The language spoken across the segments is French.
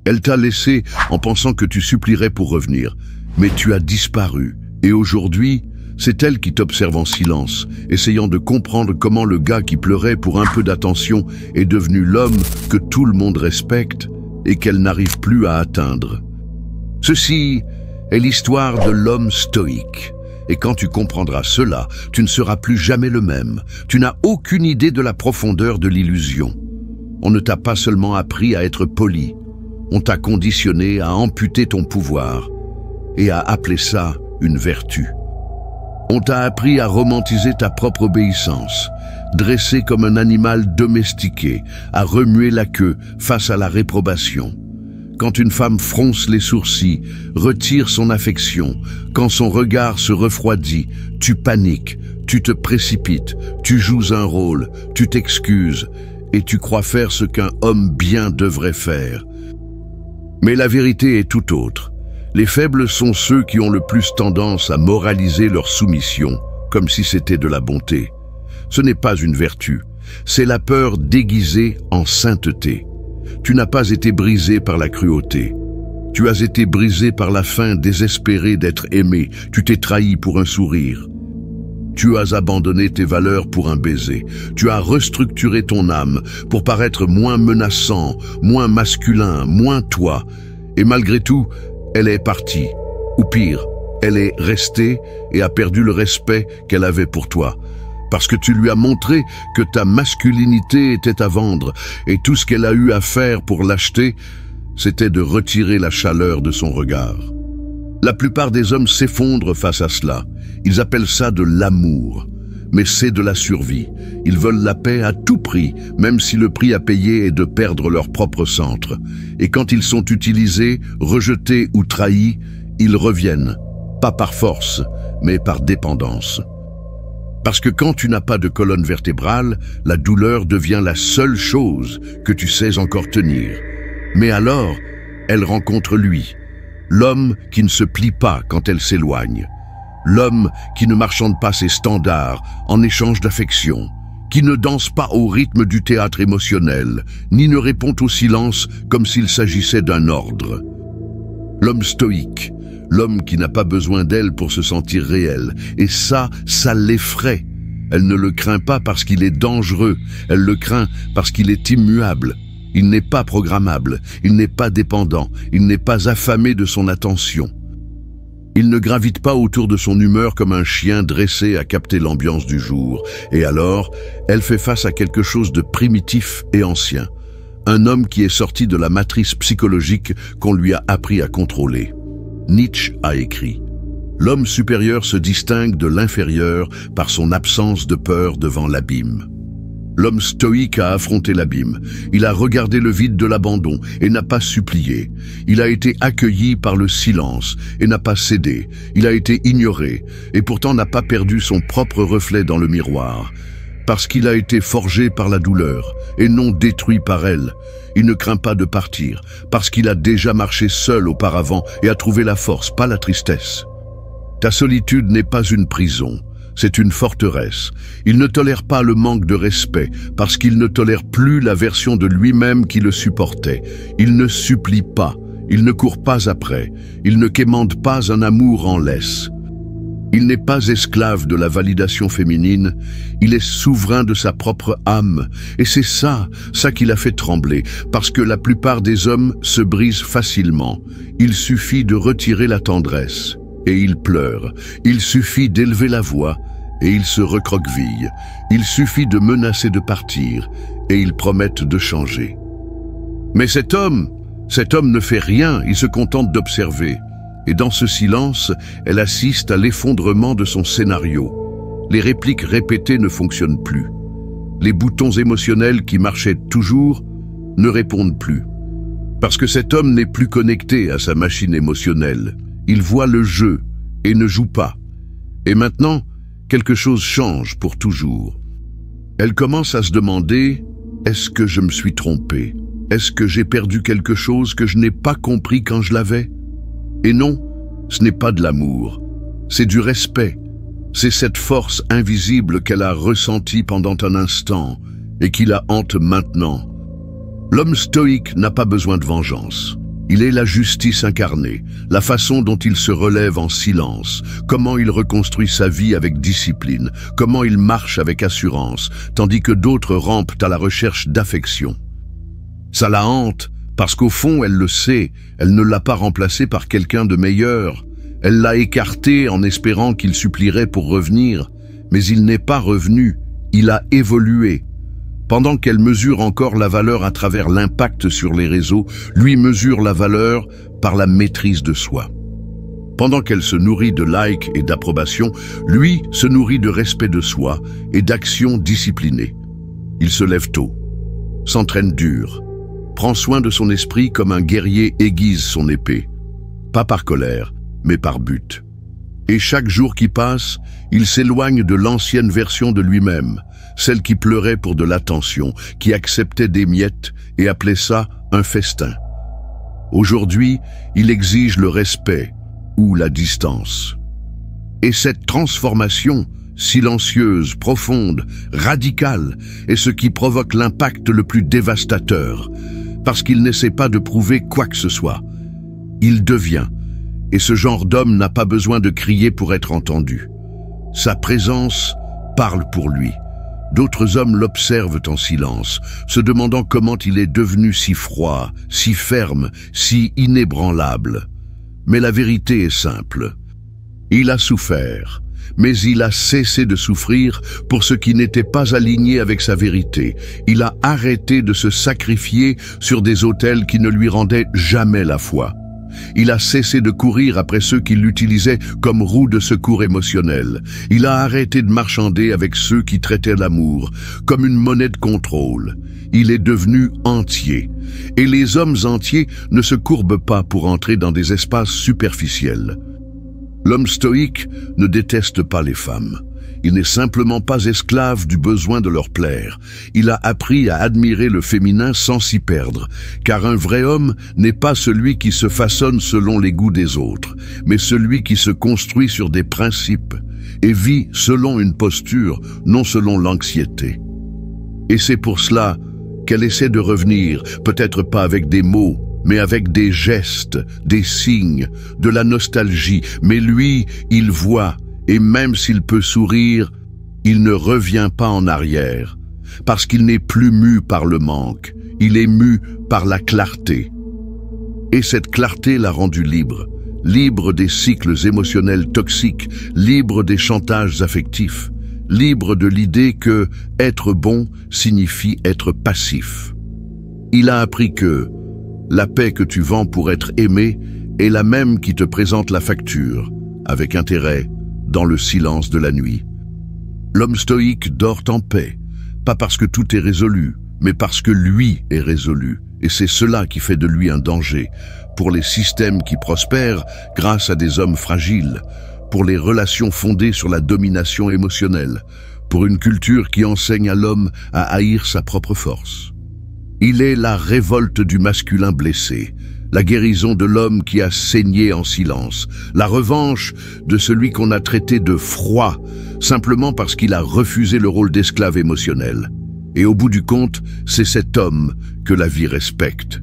Elle t'a laissé en pensant que tu supplierais pour revenir, mais tu as disparu. Et aujourd'hui, c'est elle qui t'observe en silence, essayant de comprendre comment le gars qui pleurait pour un peu d'attention est devenu l'homme que tout le monde respecte et qu'elle n'arrive plus à atteindre. Ceci est l'histoire de l'homme stoïque. Et quand tu comprendras cela, tu ne seras plus jamais le même. Tu n'as aucune idée de la profondeur de l'illusion. On ne t'a pas seulement appris à être poli, on t'a conditionné à amputer ton pouvoir et à appeler ça une vertu. On t'a appris à romantiser ta propre obéissance, dressé comme un animal domestiqué, à remuer la queue face à la réprobation. Quand une femme fronce les sourcils, retire son affection, quand son regard se refroidit, tu paniques, tu te précipites, tu joues un rôle, tu t'excuses et tu crois faire ce qu'un homme bien devrait faire. Mais la vérité est tout autre. Les faibles sont ceux qui ont le plus tendance à moraliser leur soumission, comme si c'était de la bonté. Ce n'est pas une vertu, c'est la peur déguisée en sainteté. Tu n'as pas été brisé par la cruauté. Tu as été brisé par la faim désespérée d'être aimé. Tu t'es trahi pour un sourire. Tu as abandonné tes valeurs pour un baiser. Tu as restructuré ton âme pour paraître moins menaçant, moins masculin, moins toi. Et malgré tout, elle est partie. Ou pire, elle est restée et a perdu le respect qu'elle avait pour toi. Parce que tu lui as montré que ta masculinité était à vendre et tout ce qu'elle a eu à faire pour l'acheter, c'était de retirer la chaleur de son regard. La plupart des hommes s'effondrent face à cela. Ils appellent ça de l'amour. Mais c'est de la survie. Ils veulent la paix à tout prix, même si le prix à payer est de perdre leur propre centre. Et quand ils sont utilisés, rejetés ou trahis, ils reviennent. Pas par force, mais par dépendance. Parce que quand tu n'as pas de colonne vertébrale, la douleur devient la seule chose que tu sais encore tenir. Mais alors, elle rencontre lui, l'homme qui ne se plie pas quand elle s'éloigne, l'homme qui ne marchande pas ses standards en échange d'affection, qui ne danse pas au rythme du théâtre émotionnel, ni ne répond au silence comme s'il s'agissait d'un ordre. L'homme stoïque, l'homme qui n'a pas besoin d'elle pour se sentir réel. Et ça l'effraie. Elle ne le craint pas parce qu'il est dangereux, elle le craint parce qu'il est immuable. Il n'est pas programmable, il n'est pas dépendant, il n'est pas affamé de son attention. Il ne gravite pas autour de son humeur comme un chien dressé à capter l'ambiance du jour. Et alors, elle fait face à quelque chose de primitif et ancien. Un homme qui est sorti de la matrice psychologique qu'on lui a appris à contrôler. Nietzsche a écrit « L'homme supérieur se distingue de l'inférieur par son absence de peur devant l'abîme. » L'homme stoïque a affronté l'abîme. Il a regardé le vide de l'abandon et n'a pas supplié. Il a été accueilli par le silence et n'a pas cédé. Il a été ignoré et pourtant n'a pas perdu son propre reflet dans le miroir. Parce qu'il a été forgé par la douleur et non détruit par elle. Il ne craint pas de partir, parce qu'il a déjà marché seul auparavant et a trouvé la force, pas la tristesse. Ta solitude n'est pas une prison, c'est une forteresse. Il ne tolère pas le manque de respect, parce qu'il ne tolère plus la version de lui-même qui le supportait. Il ne supplie pas, il ne court pas après, il ne quémande pas un amour en laisse. Il n'est pas esclave de la validation féminine, il est souverain de sa propre âme. Et c'est ça qui l'a fait trembler, parce que la plupart des hommes se brisent facilement. Il suffit de retirer la tendresse, et ils pleurent. Il suffit d'élever la voix, et ils se recroquevillent. Il suffit de menacer de partir, et ils promettent de changer. Mais cet homme ne fait rien, il se contente d'observer. Et dans ce silence, elle assiste à l'effondrement de son scénario. Les répliques répétées ne fonctionnent plus. Les boutons émotionnels qui marchaient toujours ne répondent plus. Parce que cet homme n'est plus connecté à sa machine émotionnelle. Il voit le jeu et ne joue pas. Et maintenant, quelque chose change pour toujours. Elle commence à se demander, est-ce que je me suis trompé? Est-ce que j'ai perdu quelque chose que je n'ai pas compris quand je l'avais? Et non, ce n'est pas de l'amour, c'est du respect. C'est cette force invisible qu'elle a ressentie pendant un instant et qui la hante maintenant. L'homme stoïque n'a pas besoin de vengeance. Il est la justice incarnée, la façon dont il se relève en silence, comment il reconstruit sa vie avec discipline, comment il marche avec assurance, tandis que d'autres rampent à la recherche d'affection. Ça la hante, parce qu'au fond, elle le sait, elle ne l'a pas remplacé par quelqu'un de meilleur. Elle l'a écarté en espérant qu'il supplierait pour revenir, mais il n'est pas revenu, il a évolué. Pendant qu'elle mesure encore la valeur à travers l'impact sur les réseaux, lui mesure la valeur par la maîtrise de soi. Pendant qu'elle se nourrit de likes et d'approbation, lui se nourrit de respect de soi et d'actions disciplinées. Il se lève tôt, s'entraîne dur, prend soin de son esprit comme un guerrier aiguise son épée, pas par colère, mais par but. Et chaque jour qui passe, il s'éloigne de l'ancienne version de lui-même, celle qui pleurait pour de l'attention, qui acceptait des miettes et appelait ça un festin. Aujourd'hui, il exige le respect ou la distance. Et cette transformation, silencieuse, profonde, radicale, est ce qui provoque l'impact le plus dévastateur, parce qu'il n'essaie pas de prouver quoi que ce soit. Il devient, et ce genre d'homme n'a pas besoin de crier pour être entendu. Sa présence parle pour lui. D'autres hommes l'observent en silence, se demandant comment il est devenu si froid, si ferme, si inébranlable. Mais la vérité est simple. Il a souffert, mais il a cessé de souffrir pour ce qui n'était pas aligné avec sa vérité. Il a arrêté de se sacrifier sur des autels qui ne lui rendaient jamais la foi. Il a cessé de courir après ceux qui l'utilisaient comme roue de secours émotionnel. Il a arrêté de marchander avec ceux qui traitaient l'amour comme une monnaie de contrôle. Il est devenu entier. Et les hommes entiers ne se courbent pas pour entrer dans des espaces superficiels. L'homme stoïque ne déteste pas les femmes. Il n'est simplement pas esclave du besoin de leur plaire. Il a appris à admirer le féminin sans s'y perdre, car un vrai homme n'est pas celui qui se façonne selon les goûts des autres, mais celui qui se construit sur des principes et vit selon une posture, non selon l'anxiété. Et c'est pour cela qu'elle essaie de revenir, peut-être pas avec des mots, mais avec des gestes, des signes, de la nostalgie. Mais lui, il voit, et même s'il peut sourire, il ne revient pas en arrière, parce qu'il n'est plus mu par le manque, il est mu par la clarté. Et cette clarté l'a rendu libre, libre des cycles émotionnels toxiques, libre des chantages affectifs, libre de l'idée que être bon signifie être passif. Il a appris que la paix que tu vends pour être aimé est la même qui te présente la facture, avec intérêt, dans le silence de la nuit. L'homme stoïque dort en paix, pas parce que tout est résolu, mais parce que lui est résolu. Et c'est cela qui fait de lui un danger, pour les systèmes qui prospèrent grâce à des hommes fragiles, pour les relations fondées sur la domination émotionnelle, pour une culture qui enseigne à l'homme à haïr sa propre force. Il est la révolte du masculin blessé, la guérison de l'homme qui a saigné en silence, la revanche de celui qu'on a traité de froid, simplement parce qu'il a refusé le rôle d'esclave émotionnel. Et au bout du compte, c'est cet homme que la vie respecte,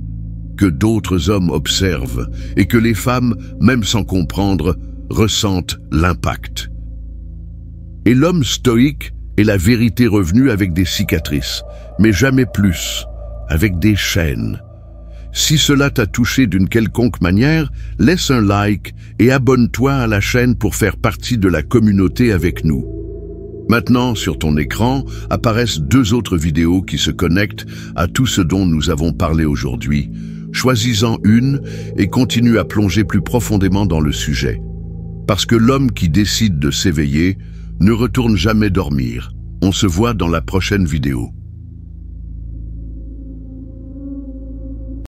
que d'autres hommes observent, et que les femmes, même sans comprendre, ressentent l'impact. Et l'homme stoïque est la vérité revenue avec des cicatrices, mais jamais plus, avec des chaînes. Si cela t'a touché d'une quelconque manière, laisse un like et abonne-toi à la chaîne pour faire partie de la communauté avec nous. Maintenant, sur ton écran, apparaissent 2 autres vidéos qui se connectent à tout ce dont nous avons parlé aujourd'hui. Choisis-en une et continue à plonger plus profondément dans le sujet. Parce que l'homme qui décide de s'éveiller ne retourne jamais dormir. On se voit dans la prochaine vidéo.